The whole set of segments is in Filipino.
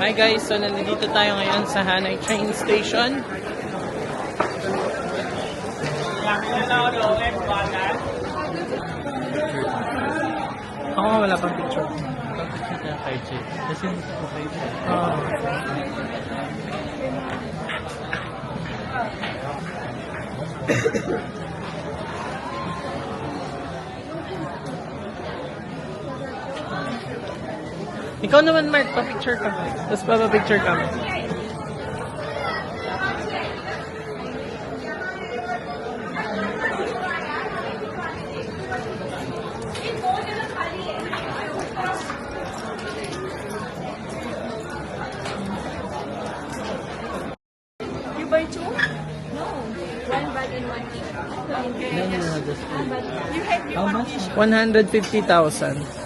Hi guys, so nandito tayo ngayon sa Hanay Train Station. Ako nga wala pang picture. Kasi hindi ko kayo. Ikaw naman Mark, pa-picture ka. Tapos pa-picture ka. You buy two? No. One bag and one ticket. Okay. No, just You had me How one much? t-shirt. 150,000.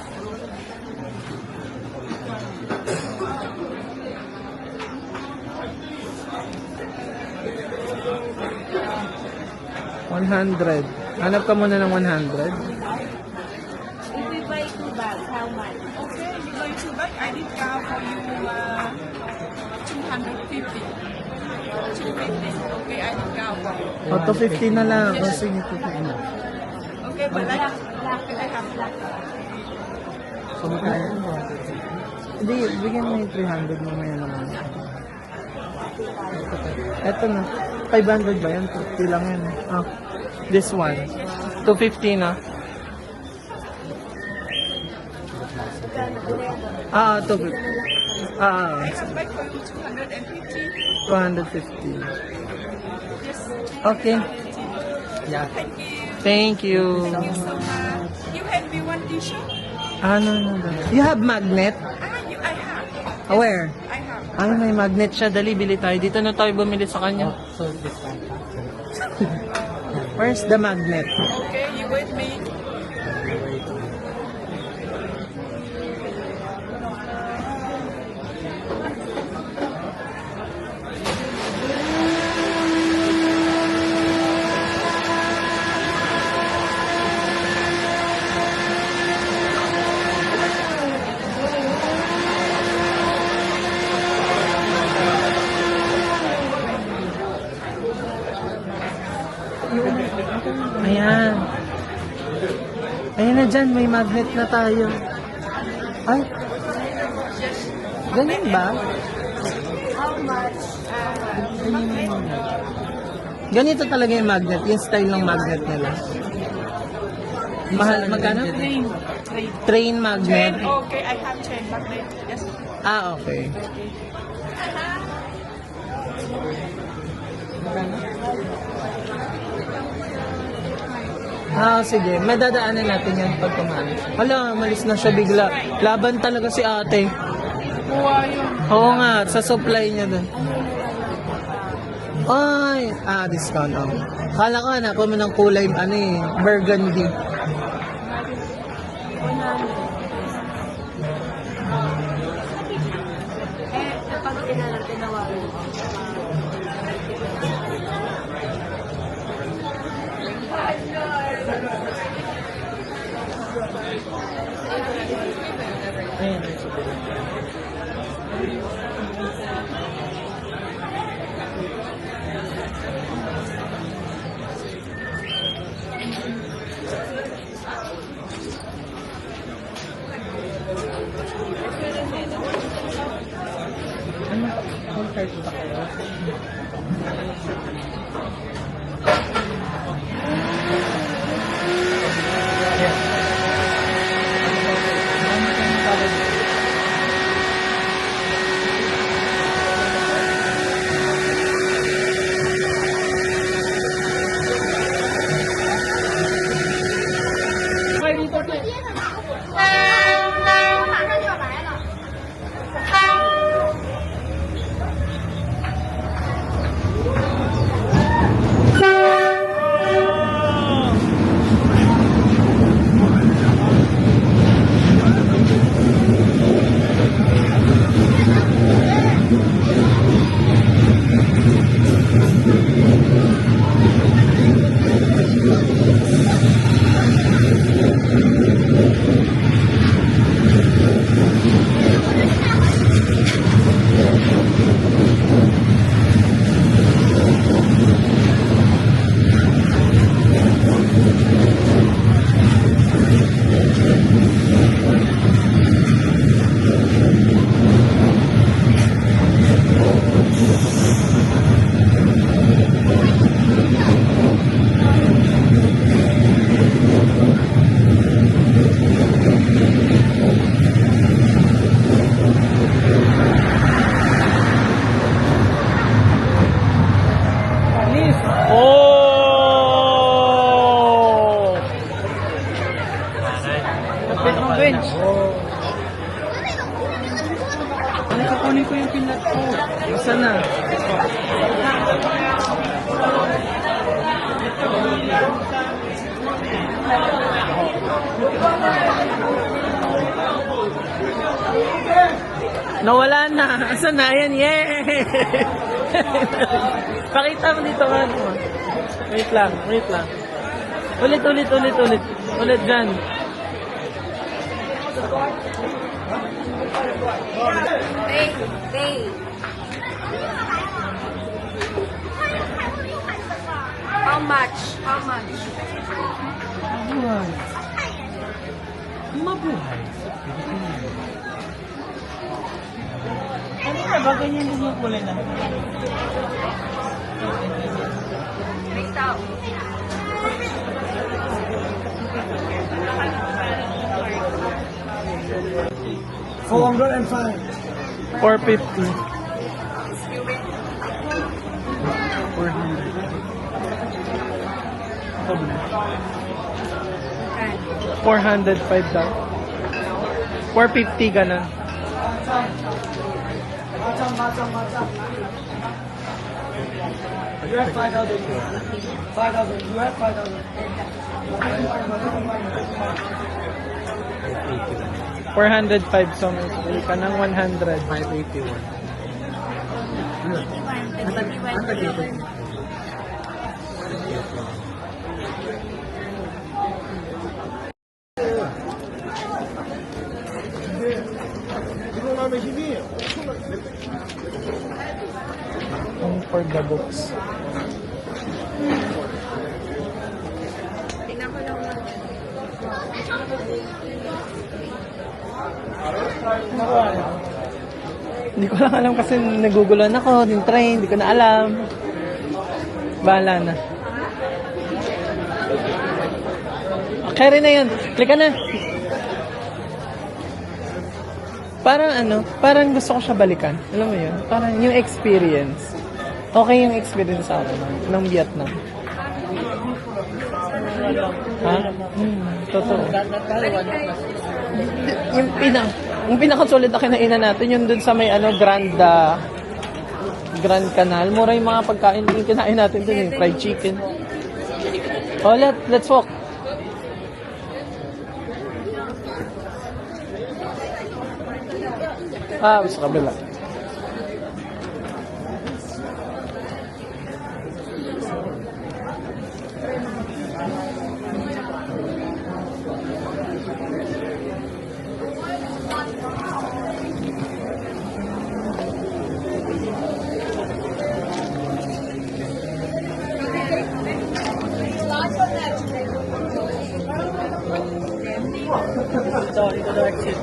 $100. Hanap ka muna ng 100. If we buy two bags, how much? Okay, you buy two bag. I did count for you 250. 250. Okay, I did count for you. O, 250 na lang. O, sige, 250 na. Okay, but I have black. So, magkaya mo. Hindi, bigyan mo yung 300 mamaya naman. Eto na. 500 ba yan? 50 lang yan. Ah, this one. 250 na. Ah, 250. Ah, buy for you 250. 250. Yes. Okay. Yeah. Thank you. Thank you so much. You had me one t-shirt? Ano. You have magnet? I have. Where? I have. Ay, may magnet siya. Dali, bili tayo. Dito na tayo bumili sa kanya. So, this one. Where's the magnet? Okay, you with me? Ayan. Ayan na dyan, may magnet na tayo. Ay. Ganyan ba? How much? Ganito talaga yung magnet, yung style ng magnet nila. Mahal, magkano? Train magnet. Okay, I have 10 magnet. Yes. Ah, okay. Ah, sige. Madadaanan natin yan pag kumalis. Hala, malis na siya bigla. Laban talaga si ate. Oo nga, sa supply niya doon. Ay, discount. Oh. Kala ko na, kung ng kulay, burgundy. Kapag tinawagan mo. Ayan. Ano? Concert ba kayo? Kukunin ko yung pinat ko. Saan na? Nawala na. Asan na? Ayan, yay! Pakita mo dito nga. Wait lang, wait lang. Ulit. Ulit dyan. Hey. How much? Mabuhay. Mabuhay sa Pilipinas. Ano na ba? Ganyan din yung kulay na. 3,000. 450. 405 daw. 450 ganun. You have 5,000. 5,000. You have 5,000. 405 so may ka ng 100. 581. For the books. Tingnan ko lang lang. Hindi ko lang alam kasi nagugulan ako, yung train, hindi ko na alam. Bahala na. Okay rin na yun. Lika na. Parang parang gusto ko siya balikan. Alam mo yun? Parang yung experience. Okay yung experience sa akin ng Vietnam. Ha? Totoo. Yung pinaka-solid na kinainan natin, yun dun sa may Grand Canal. Mura yung mga pagkain yung kinain natin dun, yung fried chicken. Oh, let's walk. Sa kabila. Sorry, to the exit.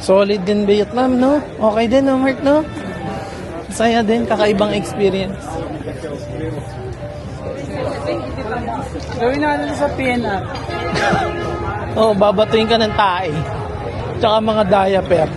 Solid din Vietnam, no? Okay din, no, Mark, no? Masaya din, kakaibang experience. Gawin natin sa PNR. Oh, babatuin ka ng tae. Tsaka mga diaper.